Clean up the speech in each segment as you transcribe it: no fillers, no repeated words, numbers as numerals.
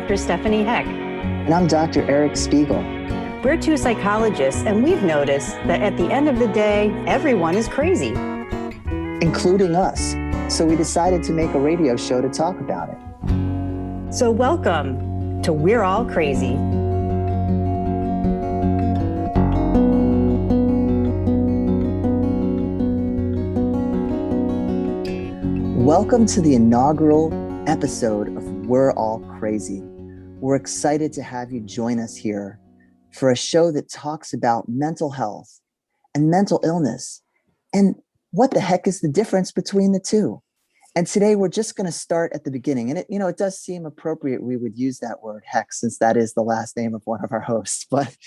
Dr. Stephanie Heck. And I'm Dr. Eric Spiegel. We're two psychologists, and we've noticed that at the end of the day, everyone is crazy. Including us. So we decided to make a radio show to talk about it. So welcome to We're All Crazy. Welcome to the inaugural episode of We're All Crazy. We're excited to have you join us here for a show that talks about mental health and mental illness and what the heck is the difference between the two. And today we're just going to start at the beginning. And it does seem appropriate we would use that word heck, since that is the last name of one of our hosts. But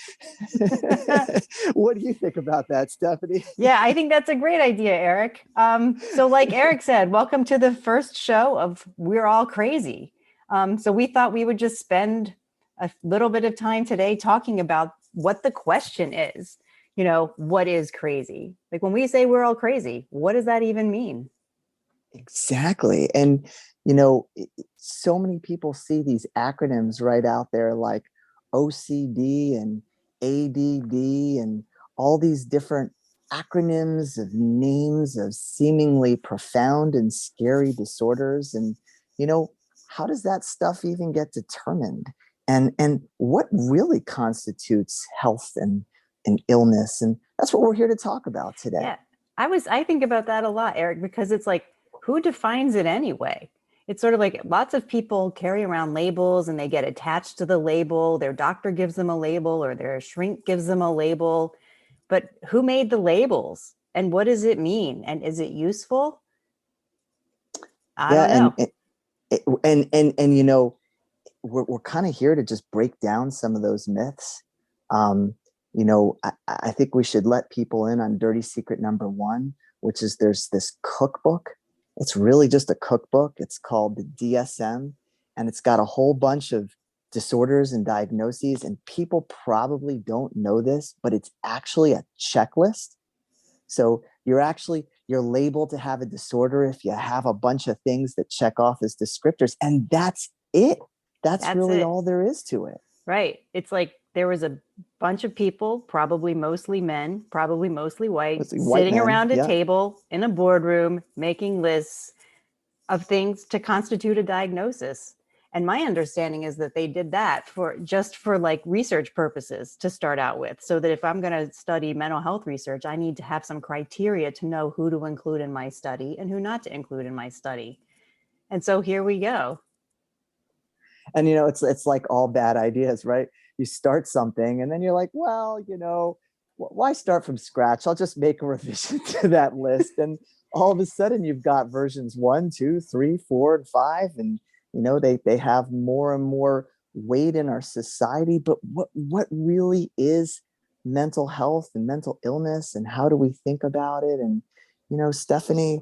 what do you think about that, Stephanie? Yeah, I think that's a great idea, Eric. So like Eric said, welcome to the first show of We're All Crazy. So we thought we would just spend a little bit of time today talking about what the question is. What is crazy? Like when we say we're all crazy, what does that even mean? Exactly. And, so many people see these acronyms right out there like OCD and ADD and all these different acronyms of names of seemingly profound and scary disorders. And, how does that stuff even get determined? And what really constitutes health and illness? And that's what we're here to talk about today. Yeah, I think about that a lot, Eric, because it's like, who defines it anyway? It's sort of like lots of people carry around labels and they get attached to the label. Their doctor gives them a label or their shrink gives them a label. But who made the labels and what does it mean? And is it useful? I don't know. We're kind of here to just break down some of those myths. I think we should let people in on dirty secret number one, which is there's this cookbook. It's really just a cookbook. It's called the DSM, and it's got a whole bunch of disorders and diagnoses, and people probably don't know this, but it's actually a checklist. So you're labeled to have a disorder if you have a bunch of things that check off as descriptors, and that's it. That's really all there is to it. Right. It's like there was a bunch of people, probably mostly men, probably mostly white, sitting around a table in a boardroom, making lists of things to constitute a diagnosis. And my understanding is that they did that for like research purposes to start out with, so that if I'm going to study mental health research, I need to have some criteria to know who to include in my study and who not to include in my study. And so here we go. And, it's like all bad ideas, right? You start something and then you're like, well, why start from scratch? I'll just make a revision to that list. And all of a sudden you've got versions 1, 2, 3, 4, and 5. And, they have more and more weight in our society. But what really is mental health and mental illness, and how do we think about it? And, Stephanie,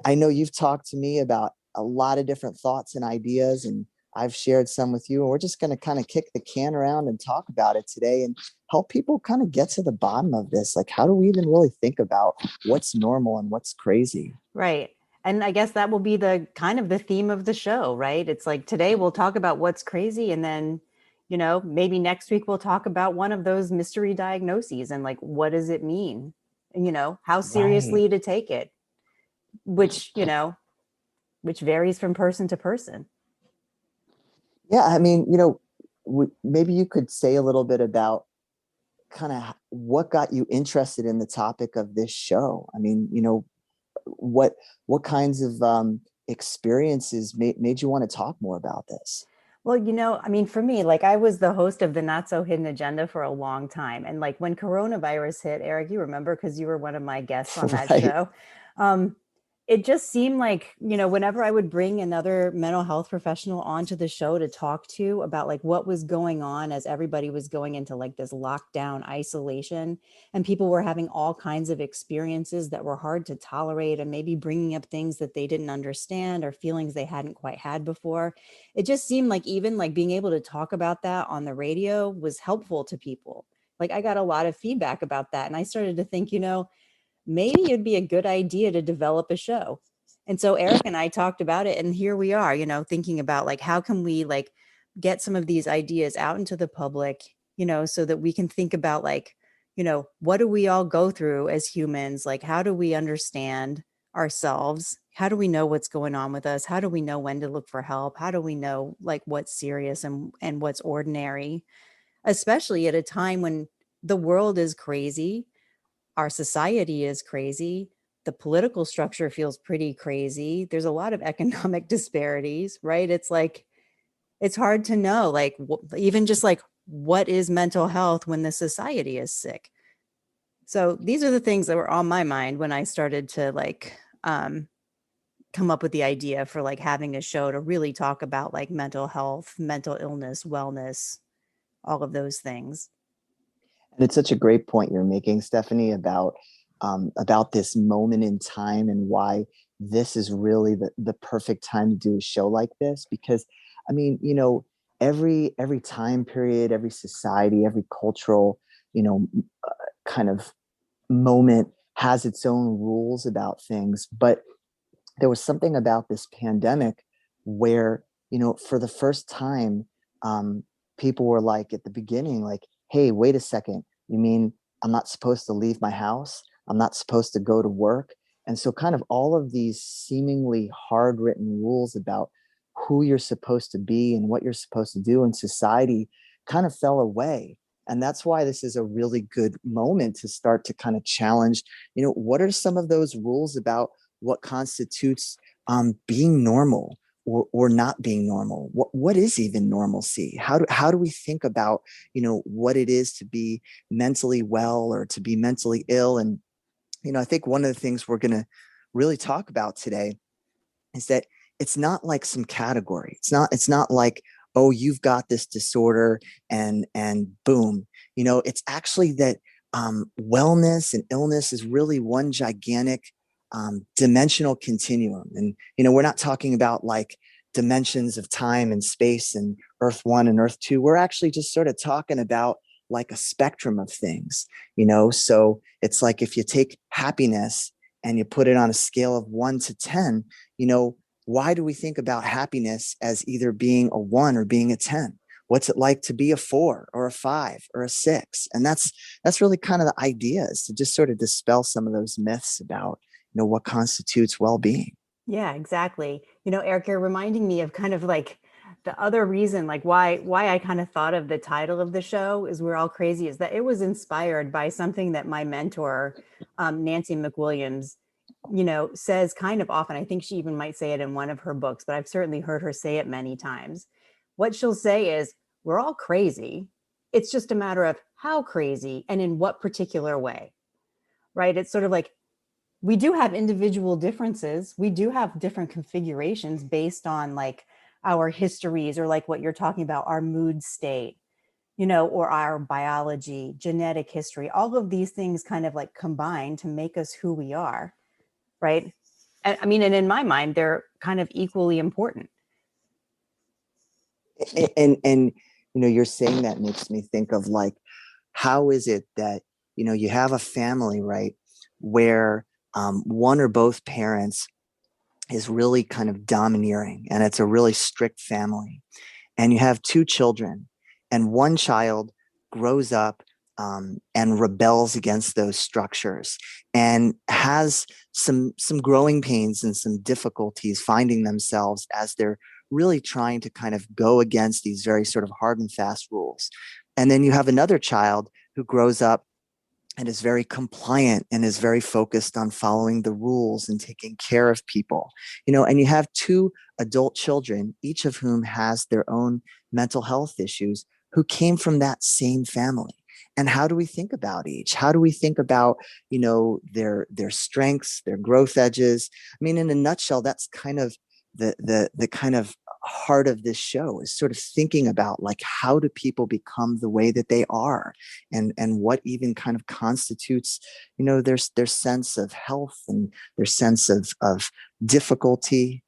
I know you've talked to me about a lot of different thoughts and ideas, and I've shared some with you, and we're just going to kind of kick the can around and talk about it today and help people kind of get to the bottom of this. Like, how do we even really think about what's normal and what's crazy? Right. And I guess that will be the kind of the theme of the show, right? It's like today we'll talk about what's crazy, and then, maybe next week we'll talk about one of those mystery diagnoses and like, what does it mean? And, how seriously to take it, which varies from person to person. Yeah, I mean, maybe you could say a little bit about kind of what got you interested in the topic of this show. I mean, what kinds of experiences made you want to talk more about this? Well, for me, like I was the host of the Not So Hidden Agenda for a long time. And like when coronavirus hit, Eric, you remember, because you were one of my guests on that show. It just seemed like, whenever I would bring another mental health professional onto the show to talk to about like what was going on as everybody was going into like this lockdown isolation, and people were having all kinds of experiences that were hard to tolerate and maybe bringing up things that they didn't understand or feelings they hadn't quite had before. It just seemed like even like being able to talk about that on the radio was helpful to people. Like I got a lot of feedback about that. And I started to think, maybe it'd be a good idea to develop a show. And so Eric and I talked about it, and here we are, thinking about like, how can we like get some of these ideas out into the public, so that we can think about like, what do we all go through as humans? Like, how do we understand ourselves? How do we know what's going on with us? How do we know when to look for help? How do we know like what's serious and what's ordinary, especially at a time when the world is crazy, our society is crazy, the political structure feels pretty crazy. There's a lot of economic disparities, right? It's like, it's hard to know, like, even just like, what is mental health when the society is sick? So these are the things that were on my mind when I started to like come up with the idea for like having a show to really talk about like mental health, mental illness, wellness, all of those things. And it's such a great point you're making, Stephanie, about this moment in time and why this is really the perfect time to do a show like this. Because, I mean, every time period, every society, every cultural, kind of moment has its own rules about things. But there was something about this pandemic where, for the first time, um, people were like at the beginning, like, hey, wait a second, you mean I'm not supposed to leave my house? I'm not supposed to go to work? And so, kind of all of these seemingly hard written rules about who you're supposed to be and what you're supposed to do in society kind of fell away. And that's why this is a really good moment to start to kind of challenge, what are some of those rules about what constitutes being normal or not being normal? What is even normalcy? How do we think about what it is to be mentally well or to be mentally ill? And I think one of the things we're going to really talk about today is that it's not like some category. It's not like, oh, you've got this disorder and boom. It's actually that wellness and illness is really one gigantic dimensional continuum. And we're not talking about like dimensions of time and space and Earth 1 and Earth 2. We're actually just sort of talking about like a spectrum of things. So it's like if you take happiness and you put it on a scale of 1 to 10, why do we think about happiness as either being a 1 or being a 10? What's it like to be a 4 or a 5 or a 6? And that's really kind of the idea, is to just sort of dispel some of those myths about what constitutes well-being. Yeah, exactly. Eric, you're reminding me of kind of like the other reason, like why I kind of thought of the title of the show is We're All Crazy, is that it was inspired by something that my mentor, Nancy McWilliams, says kind of often. I think she even might say it in one of her books, but I've certainly heard her say it many times. What she'll say is, we're all crazy. It's just a matter of how crazy and in what particular way, right? It's sort of like, we do have individual differences. We do have different configurations based on like our histories, or like what you're talking about, our mood state, or our biology, genetic history. All of these things kind of like combine to make us who we are, right? And I mean, and in my mind, they're kind of equally important. And you're saying that makes me think of like, how is it that you have a family, right, where one or both parents is really kind of domineering and it's a really strict family, and you have two children, and one child grows up and rebels against those structures and has some growing pains and some difficulties finding themselves as they're really trying to kind of go against these very sort of hard and fast rules. And then you have another child who grows up and is very compliant and is very focused on following the rules and taking care of people. And you have two adult children, each of whom has their own mental health issues, who came from that same family. And how do we think about each? How do we think about their strengths, their growth edges? I mean, in a nutshell, that's kind of the kind of heart of this show, is sort of thinking about like, how do people become the way that they are, and what even kind of constitutes their sense of health and their sense of difficulty.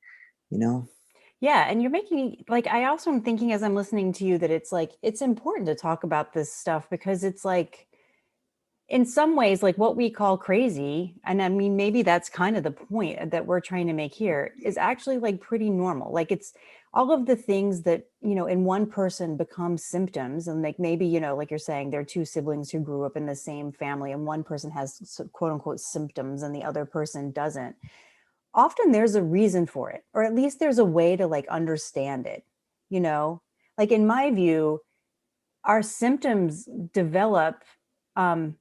Yeah, and you're making me like, I also am thinking as I'm listening to you that it's like, it's important to talk about this stuff because it's like, in some ways, like what we call crazy, and I mean, maybe that's kind of the point that we're trying to make here, is actually like pretty normal. Like, it's, all of the things that, in one person become symptoms, and like maybe, like you're saying, there are two siblings who grew up in the same family and one person has quote unquote symptoms and the other person doesn't. Often there's a reason for it, or at least there's a way to like understand it, you know? Like in my view, our symptoms develop, um,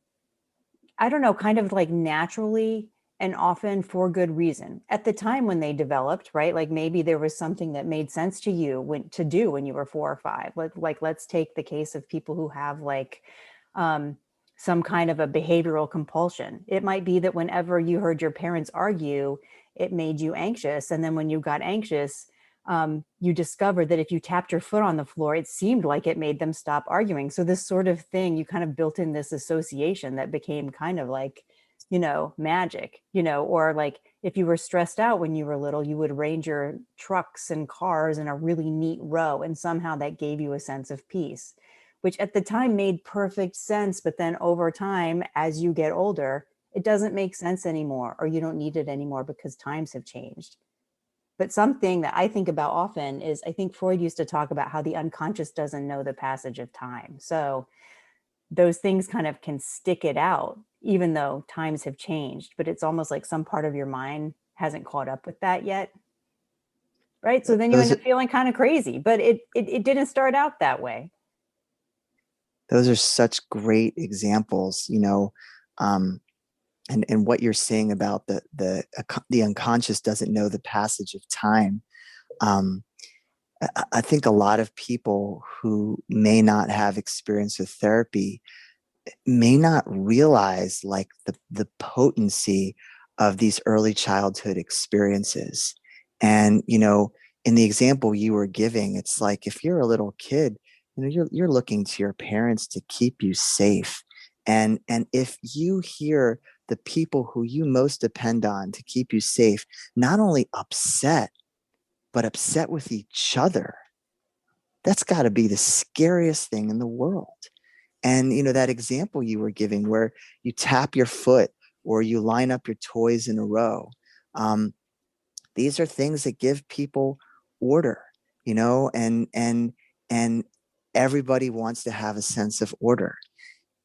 I don't know, kind of like naturally and often for good reason. At the time when they developed, right? Like maybe there was something that made sense to you to do when you were 4 or 5. Like let's take the case of people who have like um, some kind of a behavioral compulsion. It might be that whenever you heard your parents argue, it made you anxious, and then when you got anxious, you discovered that if you tapped your foot on the floor, it seemed like it made them stop arguing. So this sort of thing, you kind of built in this association that became kind of like, magic, or like if you were stressed out when you were little, you would arrange your trucks and cars in a really neat row. And somehow that gave you a sense of peace, which at the time made perfect sense. But then over time, as you get older, it doesn't make sense anymore, or you don't need it anymore because times have changed. But something that I think about often is I think Freud used to talk about how the unconscious doesn't know the passage of time. So those things kind of can stick it out, even though times have changed. But it's almost like some part of your mind hasn't caught up with that yet. Right. So then you end Those up feeling kind of crazy, but it didn't start out that way. those are such great examples, and what you're saying about the unconscious doesn't know the passage of time. Um, I think a lot of people who may not have experience with therapy may not realize like the potency of these early childhood experiences. And, in the example you were giving, it's like if you're a little kid, you're looking to your parents to keep you safe. And if you hear the people who you most depend on to keep you safe, not only upset, but upset with each other, that's got to be the scariest thing in the world. And that example you were giving where you tap your foot or you line up your toys in a row, um, these are things that give people order, and everybody wants to have a sense of order.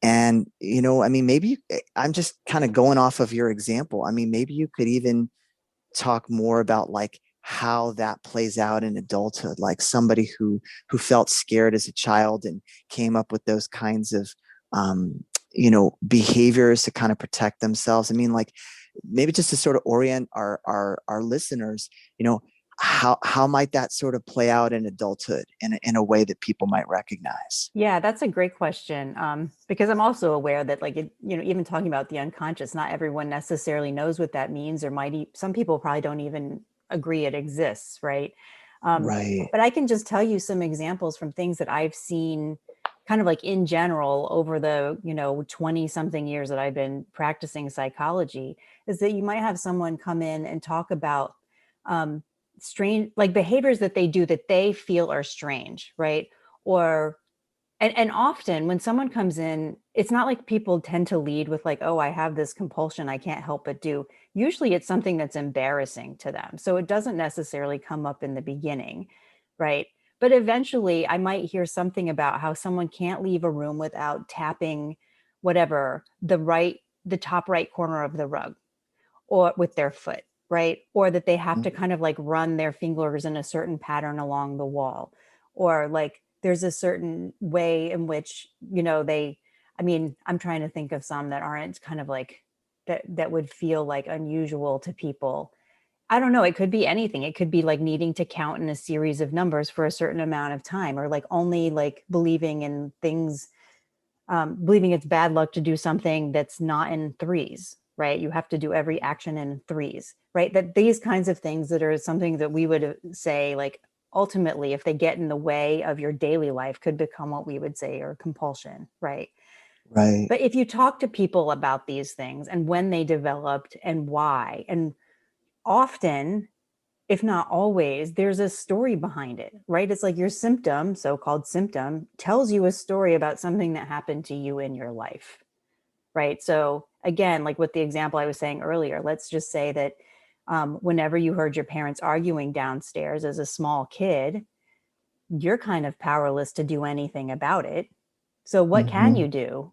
And I mean, maybe I'm just kind of going off of your example. I mean, maybe you could even talk more about like how that plays out in adulthood, like somebody who felt scared as a child and came up with those kinds of behaviors to kind of protect themselves. I mean, like maybe just to sort of orient our listeners, how might that sort of play out in adulthood in a way that people might recognize? Yeah, that's a great question. Because I'm also aware that, like, even talking about the unconscious, not everyone necessarily knows what that means, or some people probably don't even agree it exists, right? Um, Right. but I can just tell you some examples from things that I've seen, kind of like in general, over the 20 something years that I've been practicing psychology, is that you might have someone come in and talk about um, strange, like behaviors that they do that they feel are strange, right? Or and often when someone comes in, it's not like people tend to lead with like, oh, I have this compulsion I can't help but do. Usually it's something that's embarrassing to them. So it doesn't necessarily come up in the beginning, right? But eventually I might hear something about how someone can't leave a room without tapping whatever, the top right corner of the rug, or with their foot, right? Or that they have to kind of like run their fingers in a certain pattern along the wall, or like there's a certain way in which, I mean, I'm trying to think of some that aren't kind of like that would feel like unusual to people. I don't know. It could be anything. It could be like needing to count in a series of numbers for a certain amount of time, or like only like believing in things, believing it's bad luck to do something that's not in threes, right? You have to do every action in threes, right? That these kinds of things that are something that we would say, like, ultimately, if they get in the way of your daily life, could become what we would say are compulsion, right? Right. But if you talk to people about these things and when they developed and why, and often, if not always, there's a story behind it, right? It's like your symptom, so-called symptom, tells you a story about something that happened to you in your life, right? So again, like with the example I was saying earlier, let's just say that Whenever you heard your parents arguing downstairs as a small kid, you're kind of powerless to do anything about it. So what can Hmm. you do?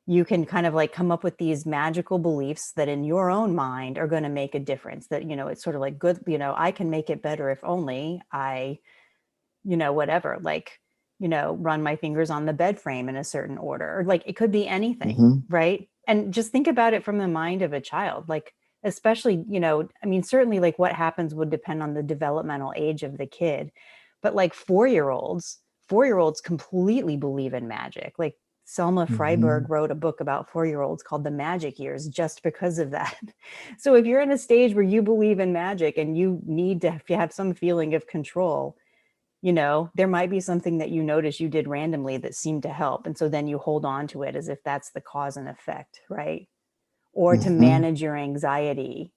You can kind of like come up with these magical beliefs that in your own mind are going to make a difference, that, it's sort of like good, I can make it better if only I, whatever, like, run my fingers on the bed frame in a certain order, or like it could be anything, Hmm. right? And just think about it from the mind of a child, like, especially, I mean, certainly like what happens would depend on the developmental age of the kid, but like 4-year olds completely believe in magic. Like Selma Hmm. Freiberg wrote a book about 4-year-olds called The Magic Years just because of that. So if you're in a stage where you believe in magic and you need to have some feeling of control, there might be something that you notice you did randomly that seemed to help. And so then you hold on to it as if that's the cause and effect, right? Or to Hmm. manage your anxiety,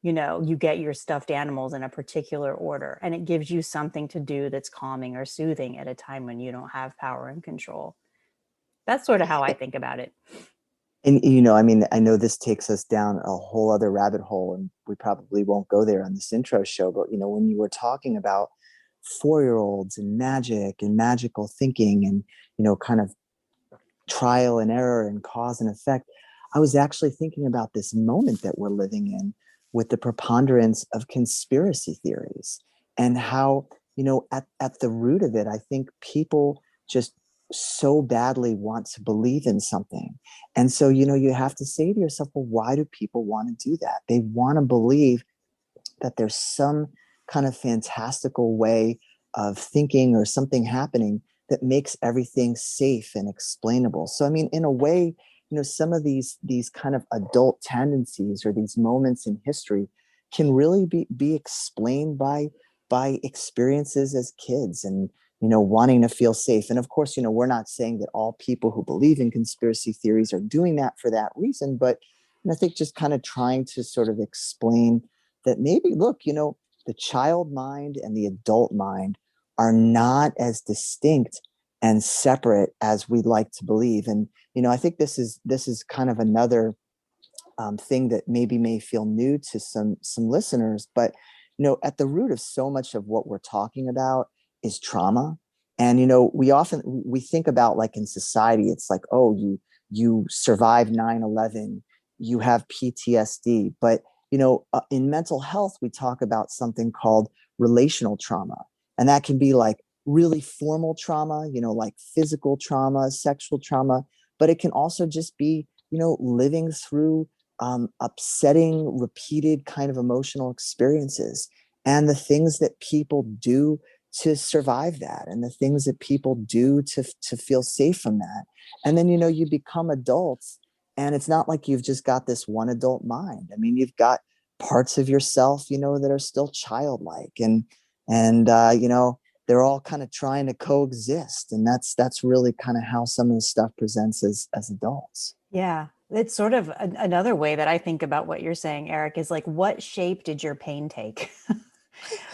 you get your stuffed animals in a particular order and it gives you something to do that's calming or soothing at a time when you don't have power and control. That's sort of how I think about it. And I mean, I know this takes us down a whole other rabbit hole, and we probably won't go there on this intro show. But when you were talking about 4-year-olds and magic and magical thinking, and kind of trial and error and cause and effect, I was actually thinking about this moment that we're living in with the preponderance of conspiracy theories, and how, at the root of it, I think people just so badly want to believe in something. And so, you have to say to yourself, well, why do people want to do that? They want to believe that there's some kind of fantastical way of thinking or something happening that makes everything safe and explainable. So, I mean, in a way, some of these kind of adult tendencies or these moments in history can really be explained by experiences as kids, and wanting to feel safe. And of course, we're not saying that all people who believe in conspiracy theories are doing that for that reason, but I think just kind of trying to sort of explain that maybe, look, the child mind and the adult mind are not as distinct and separate as we'd like to believe. And I think this is kind of another thing that maybe may feel new to some listeners. But at the root of so much of what we're talking about is trauma. And we think about, like, in society, it's like, oh, you survived 9/11, you have PTSD. But in mental health, we talk about something called relational trauma, and that can be like really formal trauma, like physical trauma, sexual trauma. But it can also just be living through upsetting, repeated kind of emotional experiences, and the things that people do to survive that, and the things that people do to feel safe from that. And then you become adults, and it's not like you've just got this one adult mind. I mean, you've got parts of yourself that are still childlike, and they're all kind of trying to coexist, and that's really kind of how some of the stuff presents as adults. Yeah. It's sort of another way that I think about what you're saying, Eric, is like, what shape did your pain take?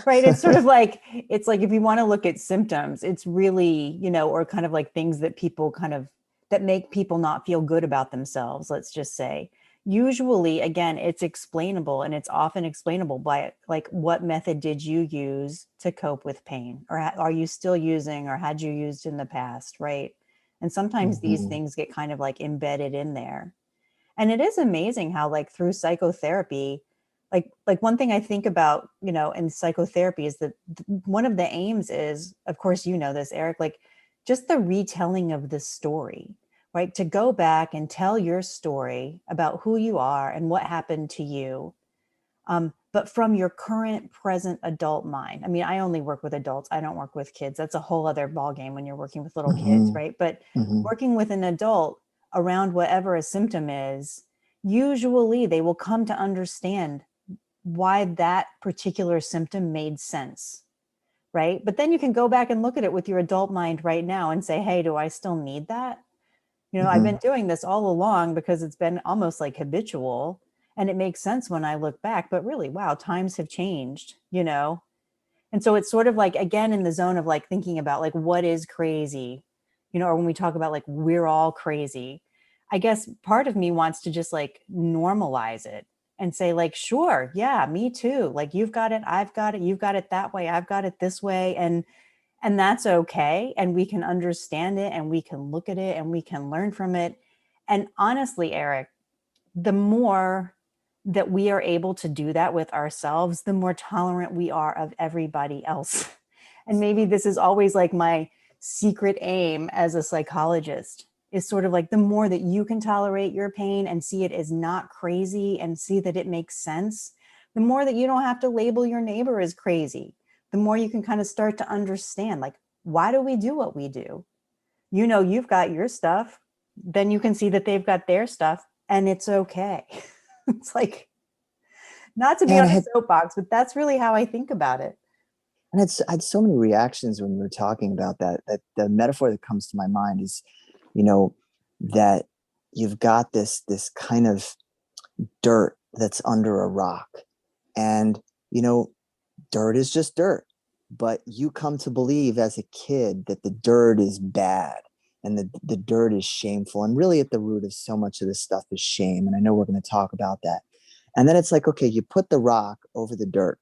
Right. It's sort of like, it's like if you want to look at symptoms, it's really, or kind of like things that people kind of, that make people not feel good about themselves, let's just say. Usually, again, it's explainable, and it's often explainable by like, what method did you use to cope with pain? Or are you still using, or had you used in the past? Right. And sometimes these Mhm. things get kind of like embedded in there. And it is amazing how, like, through psychotherapy, like one thing I think about, in psychotherapy is that one of the aims is, of course, this, Eric, like just the retelling of the story, right? To go back and tell your story about who you are and what happened to you, but from your current present adult mind. I mean, I only work with adults. I don't work with kids. That's a whole other ballgame when you're working with little kids, Mhm. right? But Mhm. working with an adult around whatever a symptom is, usually they will come to understand why that particular symptom made sense, right? But then you can go back and look at it with your adult mind right now and say, hey, do I still need that? I've been Mhm. doing this all along because it's been almost like habitual, and it makes sense when I look back, but really, wow, times have changed. And so it's sort of like, again, in the zone of like thinking about like, what is crazy, or when we talk about like, we're all crazy, I guess part of me wants to just like normalize it, and say like, sure, yeah, me too. Like you've got it, I've got it, you've got it that way, I've got it this way. And that's okay. And we can understand it and we can look at it and we can learn from it. And honestly, Eric, the more that we are able to do that with ourselves, the more tolerant we are of everybody else. And maybe this is always like my secret aim as a psychologist, is sort of like the more that you can tolerate your pain and see it as not crazy and see that it makes sense, the more that you don't have to label your neighbor as crazy, the more you can kind of start to understand, like, why do we do what we do? You know, you've got your stuff, then you can see that they've got their stuff, and it's okay. It's like, not to be Yeah, and on a soapbox, but that's really how I think about it. I had so many reactions when we were talking about that. That the metaphor that comes to my mind is, you know, that you've got this kind of dirt that's under a rock, and you know, dirt is just dirt. But you come to believe as a kid that the dirt is bad and the dirt is shameful. And really at the root of so much of this stuff is shame. And I know we're going to talk about that. And then it's like, okay, you put the rock over the dirt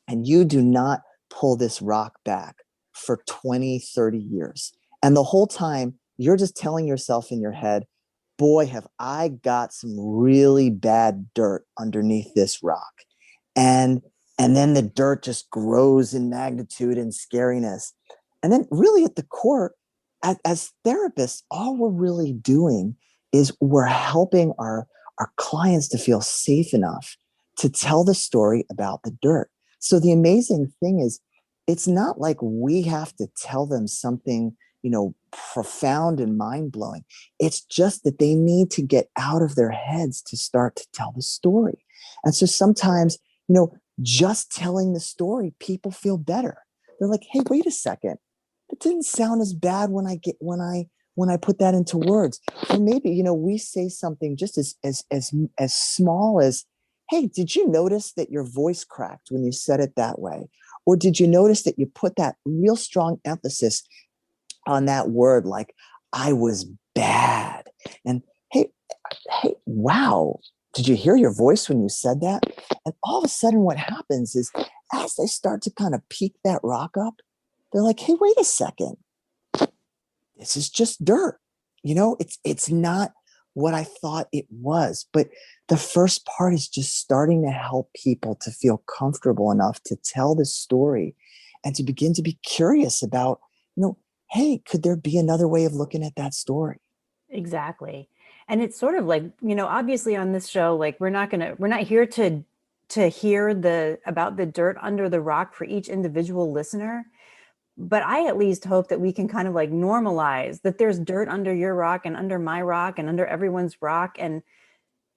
and you do not pull this rock back for 20, 30 years. And the whole time you're just telling yourself in your head, boy, have I got some really bad dirt underneath this rock. And then the dirt just grows in magnitude and scariness. And then really at the core, as therapists, all we're really doing is we're helping our clients to feel safe enough to tell the story about the dirt. So the amazing thing is, it's not like we have to tell them something, you know, profound and mind-blowing. It's just that they need to get out of their heads to start to tell the story. And so sometimes, you know, just telling the story, people feel better. They're like, hey, wait a second. It didn't sound as bad when I put that into words. Or maybe, you know, we say something just as small as, hey, did you notice that your voice cracked when you said it that way? Or did you notice that you put that real strong emphasis on that word, like I was bad? And hey, wow, did you hear your voice when you said that? And all of a sudden what happens is, as they start to kind of peek that rock up, they're like, hey, wait a second, this is just dirt. You know, it's not what I thought it was. But the first part is just starting to help people to feel comfortable enough to tell the story and to begin to be curious about, you know, hey, could there be another way of looking at that story? Exactly. And it's sort of like, you know, obviously on this show, like we're not here to hear the about the dirt under the rock for each individual listener. But I at least hope that we can kind of like normalize that there's dirt under your rock and under my rock and under everyone's rock. And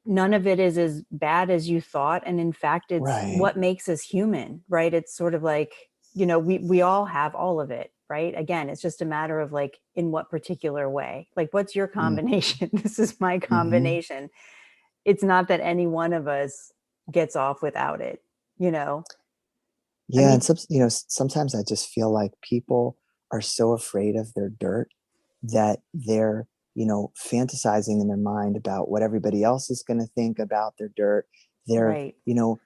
none of it is as bad as you thought. And in fact, it's Right. what makes us human, right? It's sort of like, you know, we all have all of it, right? Again, it's just a matter of like, in what particular way, like, what's your combination? This is my Mm-hmm. combination. It's not that any one of us gets off without it, you know? I Yeah, and mean, you know, sometimes I just feel like people are so afraid of their dirt that they're, you know, fantasizing in their mind about what everybody else is going to think about their dirt. They're, right. you know,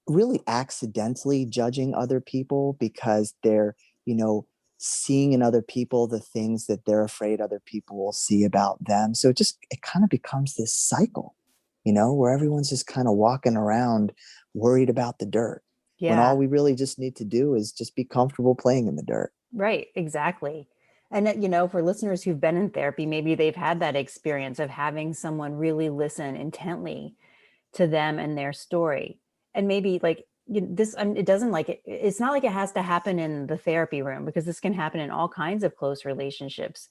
really accidentally judging other people because they're, you know, seeing in other people the things that they're afraid other people will see about them. So it kind of becomes this cycle, you know, where everyone's just kind of walking around worried about the dirt, when all Yeah. we really just need to do is just be comfortable playing in the dirt. Right, exactly. And you know, for listeners who've been in therapy, maybe they've had that experience of having someone really listen intently to them and their story. And maybe like this, it doesn't like it, it's not like it has to happen in the therapy room, because this can happen in all kinds of close relationships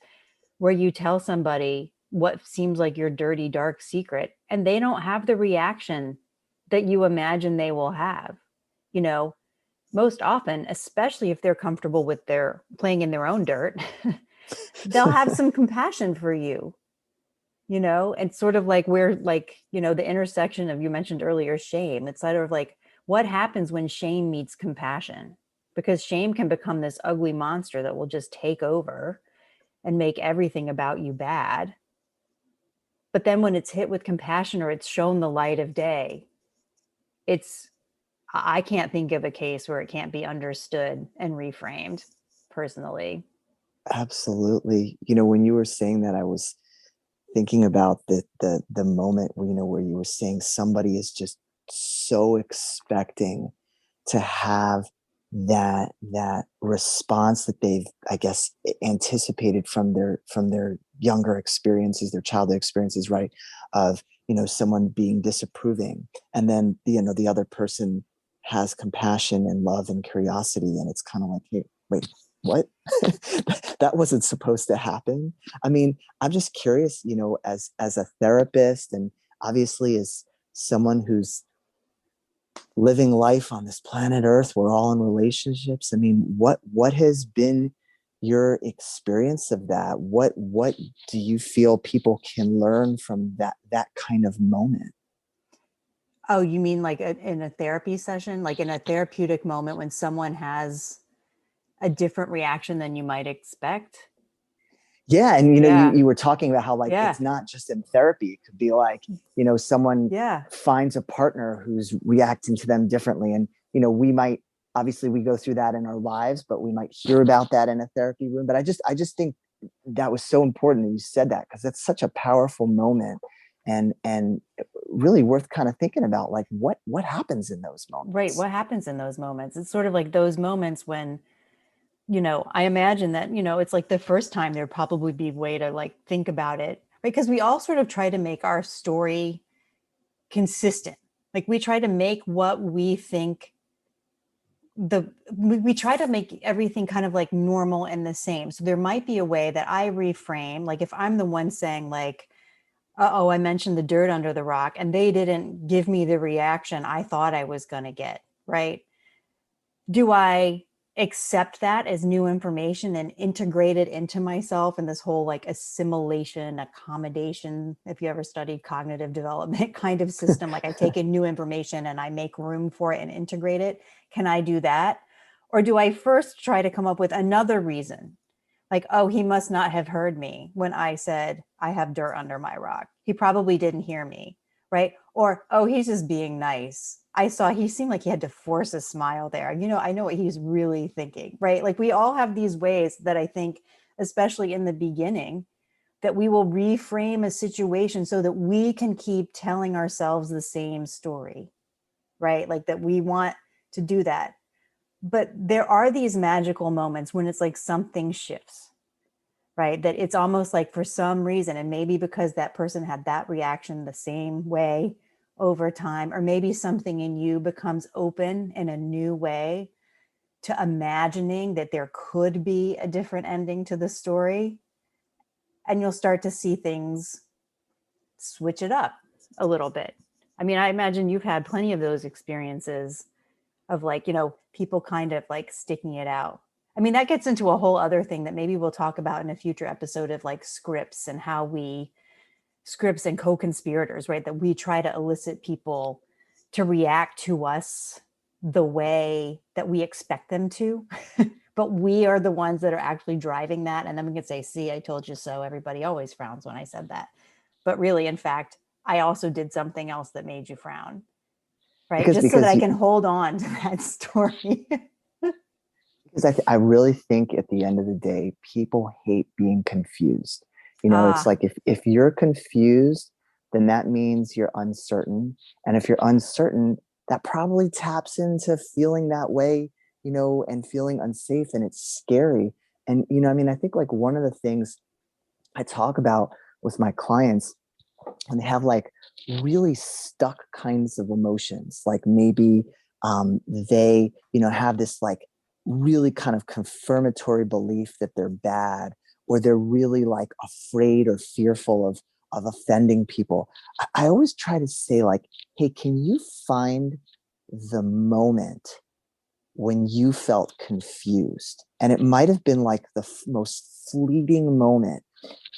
where you tell somebody what seems like your dirty, dark secret, and they don't have the reaction that you imagine they will have. You know, most often, especially if they're comfortable with their playing in their own dirt, they'll have some compassion for you, you know, and sort of like where, like, you know, the intersection of, you mentioned earlier, shame. It's sort of like what happens when shame meets compassion, because shame can become this ugly monster that will just take over and make everything about you bad. But then when it's hit with compassion or it's shown the light of day, it's, I can't think of a case where it can't be understood and reframed personally. Absolutely. When you were saying that, I was thinking about the moment where, where you were saying somebody is just so expecting to have that response that they've, I guess, anticipated from their younger experiences, their childhood experiences, right? Of, someone being disapproving, and then the other person has compassion and love and curiosity, and it's kind of like, hey, wait, what? That wasn't supposed to happen. I mean, I'm just curious, as a therapist, and obviously as someone who's living life on this planet Earth, we're all in relationships. I mean, what has been your experience of that? What do you feel people can learn from that kind of moment? Oh, you mean like in a therapy session, like in a therapeutic moment when someone has a different reaction than you might expect? Yeah, and you Yeah. you were talking about how, like, Yeah. it's not just in therapy. It could be like, someone Yeah. finds a partner who's reacting to them differently, and we might, obviously we go through that in our lives, but we might hear about that in a therapy room. But I just think that was so important that you said that, because that's such a powerful moment, and really worth kind of thinking about, like, what happens in those Right. moments. What happens in those moments? It's sort of like those moments when, I imagine that, it's like the first time there'd probably be a way to like think about it, right? Because we all sort of try to make our story consistent. Like we try to make what we think we try to make everything kind of like normal and the same. So there might be a way that I reframe, like if I'm the one saying like, oh, I mentioned the dirt under the rock and they didn't give me the reaction I thought I was going to get, right? Do I accept that as new information and integrate it into myself and this whole like assimilation, accommodation, if you ever studied cognitive development kind of system, like I take in new information and I make room for it and integrate it? Can I do that? Or do I first try to come up with another reason? Like, oh, he must not have heard me when I said I have dirt under my rock. He probably didn't hear me, right? Or, oh, he's just being nice. I saw he seemed like he had to force a smile there. I know what he's really thinking, right? Like we all have these ways that I think, especially in the beginning, that we will reframe a situation so that we can keep telling ourselves the same story, right? Like that we want to do that. But there are these magical moments when it's like something shifts, right? That it's almost like for some reason, and maybe because that person had that reaction the same way over time, or maybe something in you becomes open in a new way to imagining that there could be a different ending to the story. And you'll start to see things switch it up a little bit. I mean, I imagine you've had plenty of those experiences of like, people kind of like sticking it out. I mean, that gets into a whole other thing that maybe we'll talk about in a future episode of like scripts and how we scripts and co-conspirators, right? That we try to elicit people to react to us the way that we expect them to. But we are the ones that are actually driving that. And then we can say, see, I told you so. Everybody always frowns when I said that. But really, in fact, I also did something else that made you frown, right? because Just so that because I you, can hold on to that story. because I really think at the end of the day, people hate being confused. It's Ah, like, if you're confused, then that means you're uncertain. And if you're uncertain, that probably taps into feeling that way, and feeling unsafe, and it's scary. And, I mean, I think, like, one of the things I talk about with my clients when they have, like, really stuck kinds of emotions, like maybe they have this, like, really kind of confirmatory belief that they're bad, or they're really, like, afraid or fearful of offending people. I always try to say, like, hey, can you find the moment when you felt confused? And it might have been like the most fleeting moment,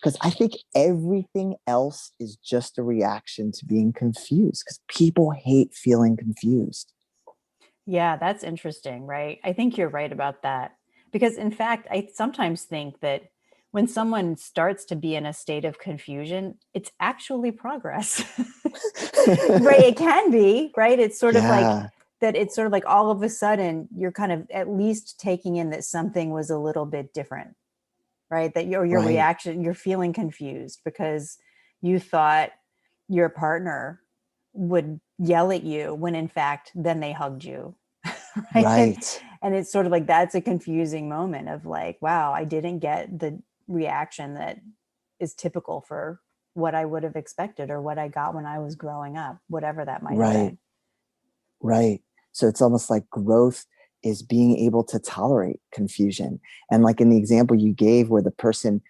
because I think everything else is just a reaction to being confused, because people hate feeling confused. yeah, that's interesting, right? I think you're right about that. Because in fact, I sometimes think that when someone starts to be in a state of confusion, it's actually progress. Right? It can be, right? It's sort of like Yeah, that. It's sort of like all of a sudden you're kind of at least taking in that something was a little bit different, right? That your right, reaction, you're feeling confused because you thought your partner would yell at you when in fact then they hugged you. Right? right. And it's sort of like that's a confusing moment of like, wow, I didn't get the reaction that is typical for what I would have expected or what I got when I was growing up, whatever that might have Right. been. Right. So it's almost like growth is being able to tolerate confusion. And like in the example you gave where the person,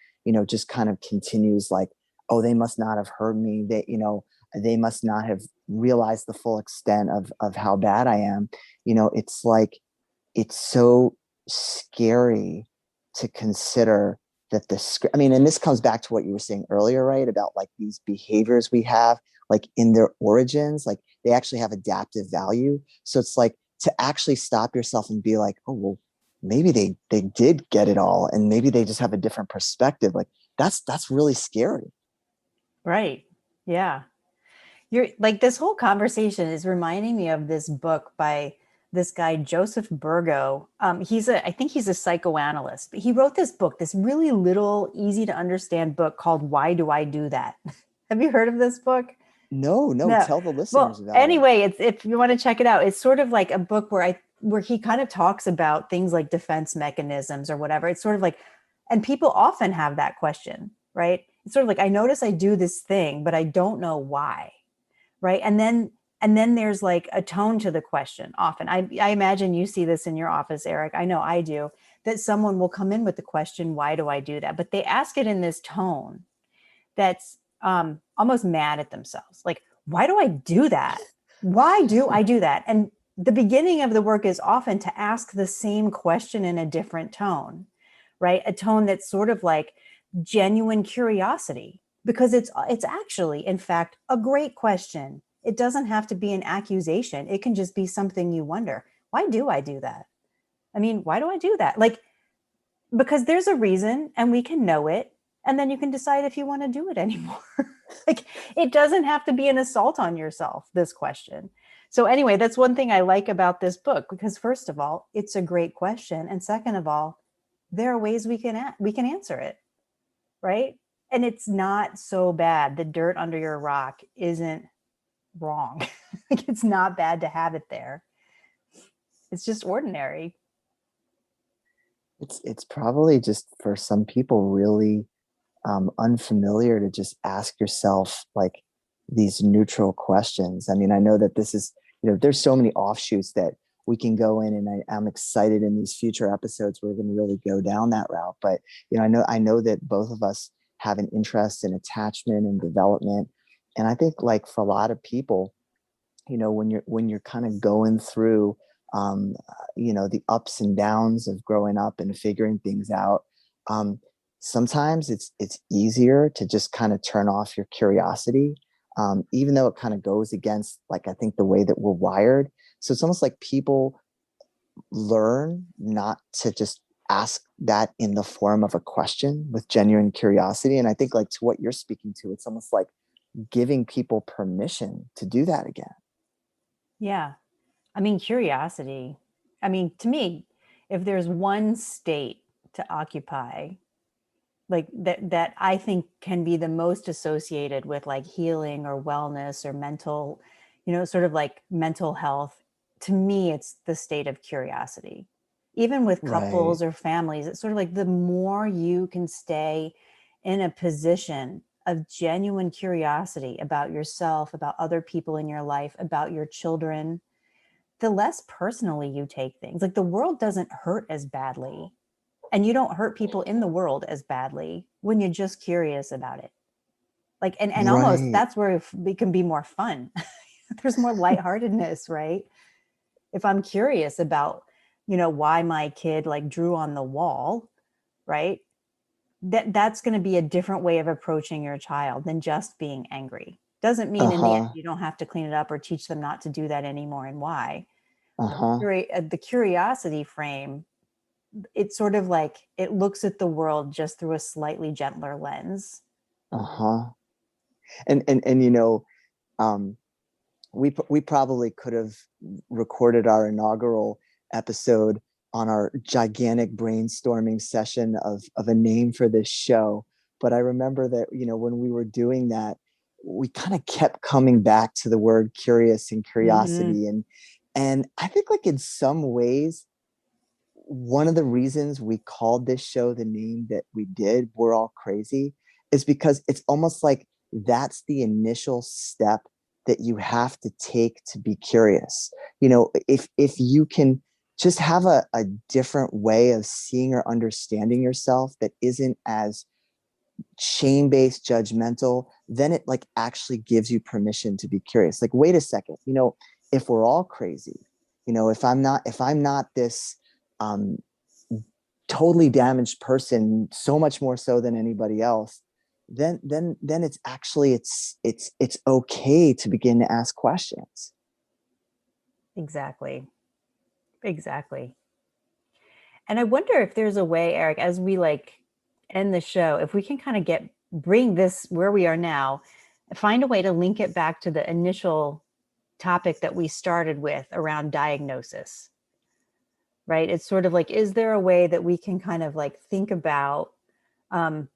just kind of continues like, oh, they must not have heard me. They must not have realized the full extent of how bad I am. It's like, it's so scary to consider that I mean, and this comes back to what you were saying earlier, right? About like these behaviors we have, like in their origins, like they actually have adaptive value. So it's like to actually stop yourself and be like, oh, well, maybe they did get it all. And maybe they just have a different perspective. Like that's really scary. Right. Yeah. You're like this whole conversation is reminding me of this book by this guy Joseph Burgo. I think he's a psychoanalyst, but he wrote this book, this really little, easy to understand book called "Why Do I Do That?" Have you heard of this book? No, no, No. tell the listeners Well, about it. anyway, it's if you want to check it out, it's sort of like a book where he kind of talks about things like defense mechanisms or whatever. It's sort of like, and people often have that question, right? It's sort of like I notice I do this thing, but I don't know why, right? And then there's like a tone to the question often. I imagine you see this in your office, Eric. I know I do, that someone will come in with the question, why do I do that? But they ask it in this tone that's almost mad at themselves. Like, why do I do that? Why do I do that? And the beginning of the work is often to ask the same question in a different tone, right? A tone that's sort of like genuine curiosity, because it's actually, in fact, a great question. It doesn't have to be an accusation. It can just be something you wonder. Why do I do that? I mean, why do I do that? Like, because there's a reason and we can know it, and then you can decide if you want to do it anymore. Like, it doesn't have to be an assault on yourself, this question. So anyway, that's one thing I like about this book, because first of all, it's a great question, and second of all, there are ways we can answer it, right? And it's not so bad. The dirt under your rock isn't wrong. Like, it's not bad to have it there. It's just ordinary. It's probably just for some people really unfamiliar to just ask yourself like these neutral questions. I mean, I know that this is, there's so many offshoots that we can go in, and I'm excited in these future episodes we're going to really go down that route. But I know that both of us have an interest in attachment and development, and I think like for a lot of people, when you're kind of going through the ups and downs of growing up and figuring things out, um, sometimes it's easier to just kind of turn off your curiosity, even though it kind of goes against like I think the way that we're wired. So it's almost like people learn not to just ask that in the form of a question with genuine curiosity. And I think like to what you're speaking to, it's almost like giving people permission to do that again. Yeah. I mean, curiosity. I mean, to me, if there's one state to occupy, like that I think can be the most associated with like healing or wellness or mental, sort of like mental health, to me, it's the state of curiosity. Even with Right. couples or families, it's sort of like the more you can stay in a position of genuine curiosity about yourself, about other people in your life, about your children, the less personally you take things. Like, the world doesn't hurt as badly, and you don't hurt people in the world as badly when you're just curious about it. Like, and almost Right. that's where it can be more fun. There's more lightheartedness, right? If I'm curious about, why my kid like drew on the wall, right? That's going to be a different way of approaching your child than just being angry. Doesn't mean in the end Uh-huh. you don't have to clean it up or teach them not to do that anymore and why. Uh-huh. The curiosity frame it's sort of like it looks at the world just through a slightly gentler lens. Uh-huh. And you know, we probably could have recorded our inaugural episode on our gigantic brainstorming session of a name for this show. But I remember that, you know, when we were doing that, we kind of kept coming back to the word curious and Mm-hmm. curiosity. And I think like in some ways, one of the reasons we called this show the name that we did, We're All Crazy, is because it's almost like that's the initial step that you have to take to be curious. You know, if you can just have a different way of seeing or understanding yourself that isn't as shame-based, judgmental, then it like actually gives you permission to be curious. Like, wait a second, you know, if we're all crazy, you know, if I'm not this um totally damaged person, so much more so than anybody else, then it's actually it's okay to begin to ask questions. Exactly. Exactly. And I wonder if there's a way, Eric, as we like end the show, if we can kind of bring this where we are now, find a way to link it back to the initial topic that we started with around diagnosis, right? It's sort of like, is there a way that we can kind of like think about, um,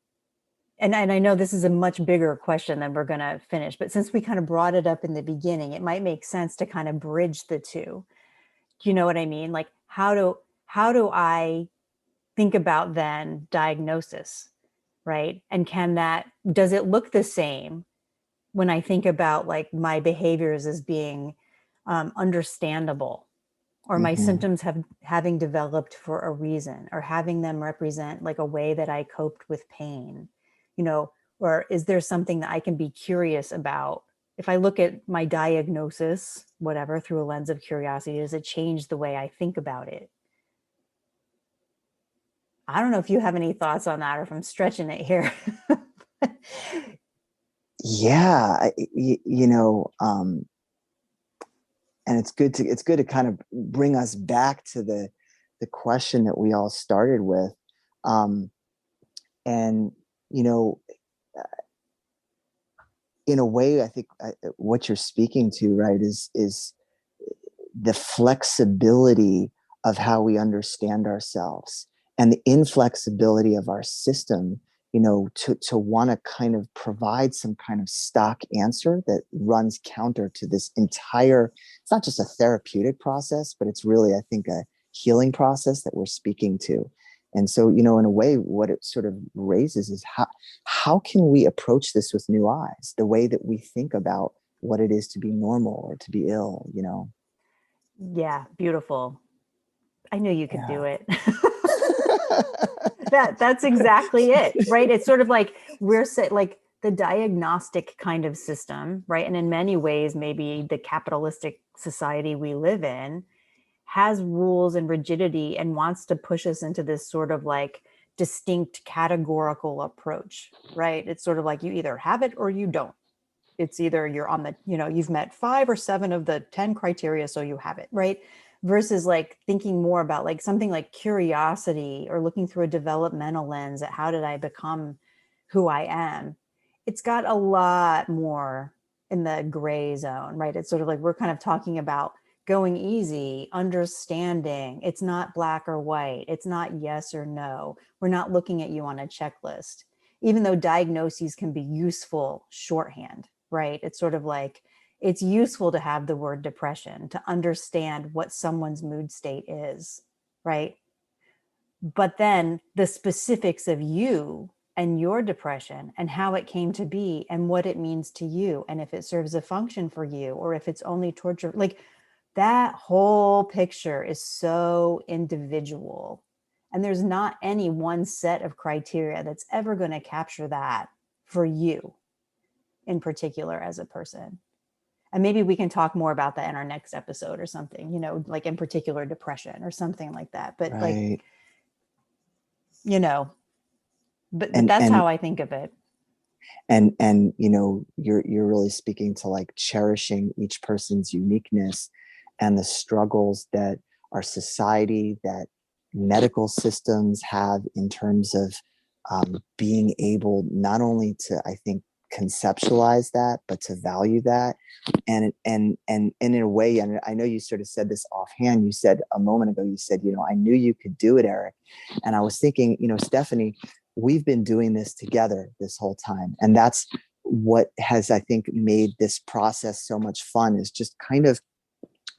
and I know this is a much bigger question than we're going to finish, but since we kind of brought it up in the beginning, it might make sense to kind of bridge the two. Do you know what I mean? Like, how do I think about then diagnosis, right? And does it look the same when I think about like my behaviors as being understandable, or my Mm-hmm. symptoms having developed for a reason, or having them represent like a way that I coped with pain, you know, or is there something that I can be curious about? If I look at my diagnosis, whatever, through a lens of curiosity, does it change the way I think about it? I don't know if you have any thoughts on that or if I'm stretching it here. Yeah, you know, and it's good to kind of bring us back to the question that we all started with, um, and you know, in a way, I think what you're speaking to, right, is the flexibility of how we understand ourselves and the inflexibility of our system, you know, to want to kind of provide some kind of stock answer that runs counter to this entire, it's not just a therapeutic process, but it's really, I think, a healing process that we're speaking to. And so, you know, in a way, what it sort of raises is how can we approach this with new eyes, the way that we think about what it is to be normal or to be ill, you know? Yeah, beautiful. I knew you could do Yeah. it. That's exactly it, right? It's sort of like like the diagnostic kind of system, right? And in many ways, maybe the capitalistic society we live in has rules and rigidity and wants to push us into this sort of like distinct categorical approach, right? It's sort of like you either have it or you don't. It's either you're on the, you've met 5 or 7 of the 10 criteria, so you have it, right? Versus like thinking more about like something like curiosity or looking through a developmental lens at how did I become who I am. It's got a lot more in the gray zone, right? It's sort of like we're kind of talking about going easy, understanding. It's not black or white. It's not yes or no. We're not looking at you on a checklist, even though diagnoses can be useful shorthand, right? It's sort of like it's useful to have the word depression to understand what someone's mood state is, right? But then the specifics of you and your depression and how it came to be and what it means to you and if it serves a function for you or if it's only torture, like that whole picture is so individual. And there's not any one set of criteria that's ever going to capture that for you in particular as a person. And maybe we can talk more about that in our next episode or something, like in particular depression or something like that. But like, Right. you know, but and that's and how I think of it. and you know, you're really speaking to like cherishing each person's uniqueness and the struggles that our society, that medical systems have in terms of being able not only to, I think, conceptualize that, but to value that. And in a way, and I know you sort of said this offhand, you said a moment ago, you said, I knew you could do it, Eric. And I was thinking, Stephanie, we've been doing this together this whole time. And that's what has, I think, made this process so much fun, is just kind of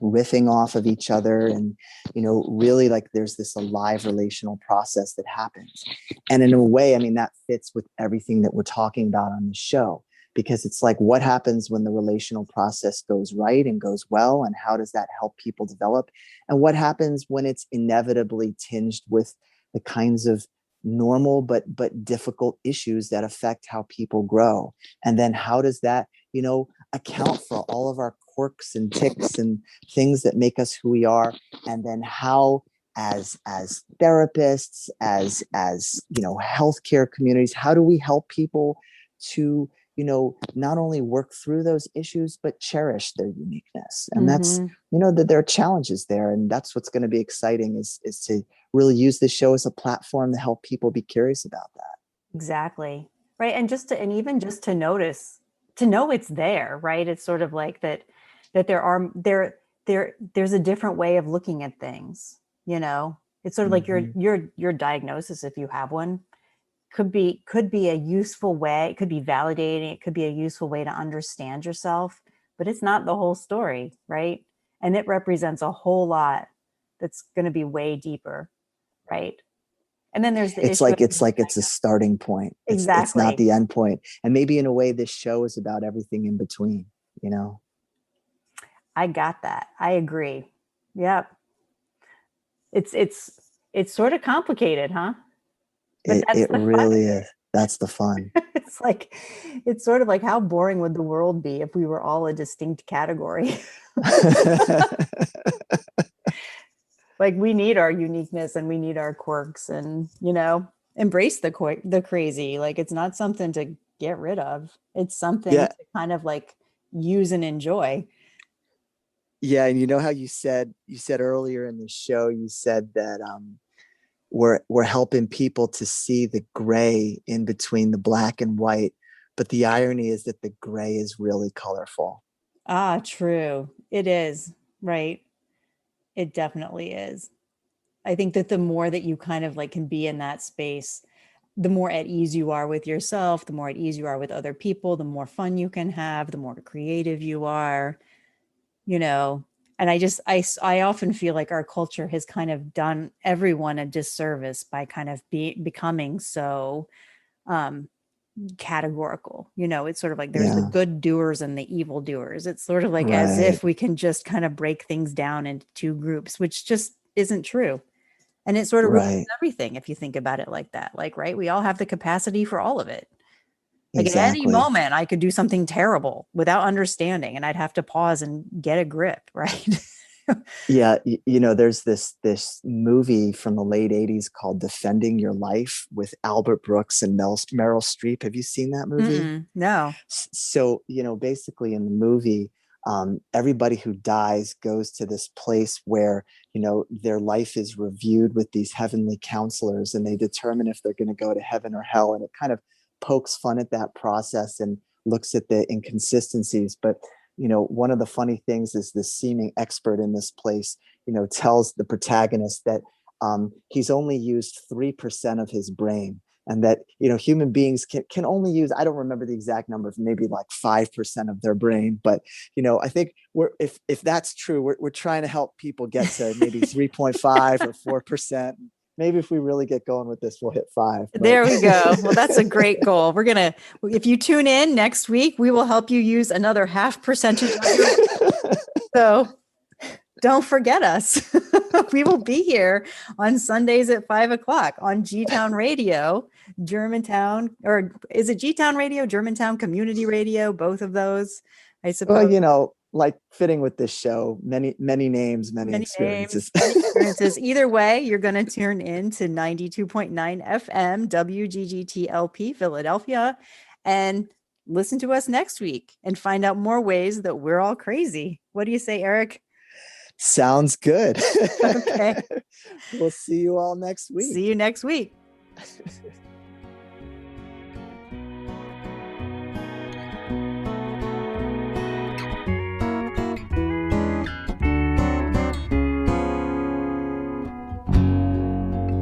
riffing off of each other. And, really, like, there's this alive relational process that happens. And in a way, I mean, that fits with everything that we're talking about on the show, because it's like, what happens when the relational process goes right and goes well? And how does that help people develop? And what happens when it's inevitably tinged with the kinds of normal but difficult issues that affect how people grow? And then how does that, account for all of our quirks and ticks and things that make us who we are? And then how, as therapists, as healthcare communities, how do we help people to not only work through those issues, but cherish their uniqueness? And that's, that there are challenges there. And that's what's going to be exciting, is to really use this show as a platform to help people be curious about that. Exactly. Right. And even just to notice, to know it's there, right? It's sort of like that there's a different way of looking at things, it's sort of like your diagnosis, if you have one, could be a useful way. It could be validating. It could be a useful way to understand yourself, but it's not the whole story, right? And it represents a whole lot that's going to be way deeper, right? And then there's the it's a starting point. Exactly. It's not the end point. And maybe in a way, this show is about everything in between, I got that. I agree. Yep. It's sort of complicated, huh? But it really is. That's the fun. It's sort of like, how boring would the world be if we were all a distinct category? Like, we need our uniqueness and we need our quirks, and, embrace the crazy. Like, it's not something to get rid of. It's something to kind of like use and enjoy. Yeah. And how you said earlier in the show, you said that, we're helping people to see the gray in between the black and white. But the irony is that the gray is really colorful. Ah, true. It is. Right. It definitely is. I think that the more that you kind of like can be in that space, the more at ease you are with yourself, the more at ease you are with other people, the more fun you can have, the more creative you are, And I often feel like our culture has kind of done everyone a disservice by kind of becoming so categorical. It's sort of like there's the good doers and the evil doers. It's sort of like as if we can just kind of break things down into two groups, which just isn't true. And it sort of ruins everything if you think about it like that. Like, right, we all have the capacity for all of it. Like, at any moment, I could do something terrible without understanding, and I'd have to pause and get a grip, right? Yeah, there's this movie from the late 80s called Defending Your Life with Albert Brooks and Meryl Streep. Have you seen that movie? No. So, basically in the movie, everybody who dies goes to this place where, their life is reviewed with these heavenly counselors, and they determine if they're going to go to heaven or hell. And it kind of pokes fun at that process and looks at the inconsistencies. But one of the funny things is the seeming expert in this place, tells the protagonist that he's only used 3% of his brain, and that, human beings can only use, I don't remember the exact number, maybe like 5% of their brain. But, I think if that's true, we're trying to help people get to maybe 3.5 or 4%. Maybe if we really get going with this, we'll hit 5. But. There we go. Well, that's a great goal. If you tune in next week, we will help you use another 0.5% of your. So don't forget us. We will be here on Sundays at 5:00 on G-Town Radio, Germantown, or is it G-Town Radio, Germantown Community Radio? Both of those, I suppose. Well, like fitting with this show, many names, many experiences. Either way, you're going to tune in to 92.9 FM WGGT-LP Philadelphia and listen to us next week and find out more ways that we're all crazy. What do you say, Eric? Sounds good. Okay. We'll see you all next week. See you next week.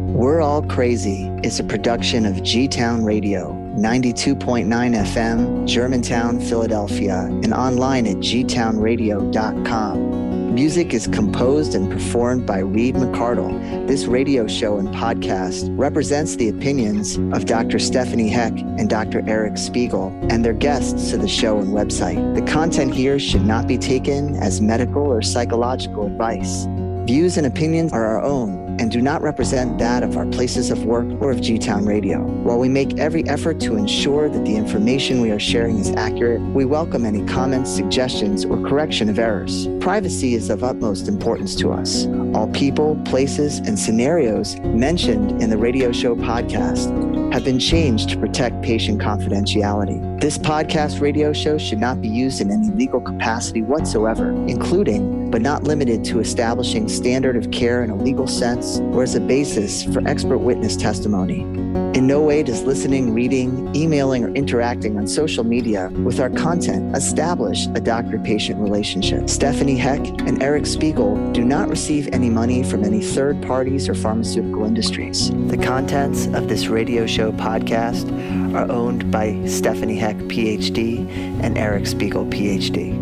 We're All Crazy is a production of G-Town Radio, 92.9 FM, Germantown, Philadelphia, and online at gtownradio.com. Music is composed and performed by Reed McCardle. This radio show and podcast represents the opinions of Dr. Stephanie Heck and Dr. Eric Spiegel and their guests to the show and website. The content here should not be taken as medical or psychological advice. Views and opinions are our own and do not represent that of our places of work or of G-Town Radio. While we make every effort to ensure that the information we are sharing is accurate, we welcome any comments, suggestions, or correction of errors. Privacy is of utmost importance to us. All people, places, and scenarios mentioned in the radio show podcast have been changed to protect patient confidentiality. This podcast radio show should not be used in any legal capacity whatsoever, including, but not limited to, establishing standard of care in a legal sense or as a basis for expert witness testimony. In no way does listening, reading, emailing, or interacting on social media with our content establish a doctor-patient relationship. Stephanie Heck and Eric Spiegel do not receive any money from any third parties or pharmaceutical industries. The contents of this radio show podcast are owned by Stephanie Heck, PhD, and Eric Spiegel, PhD.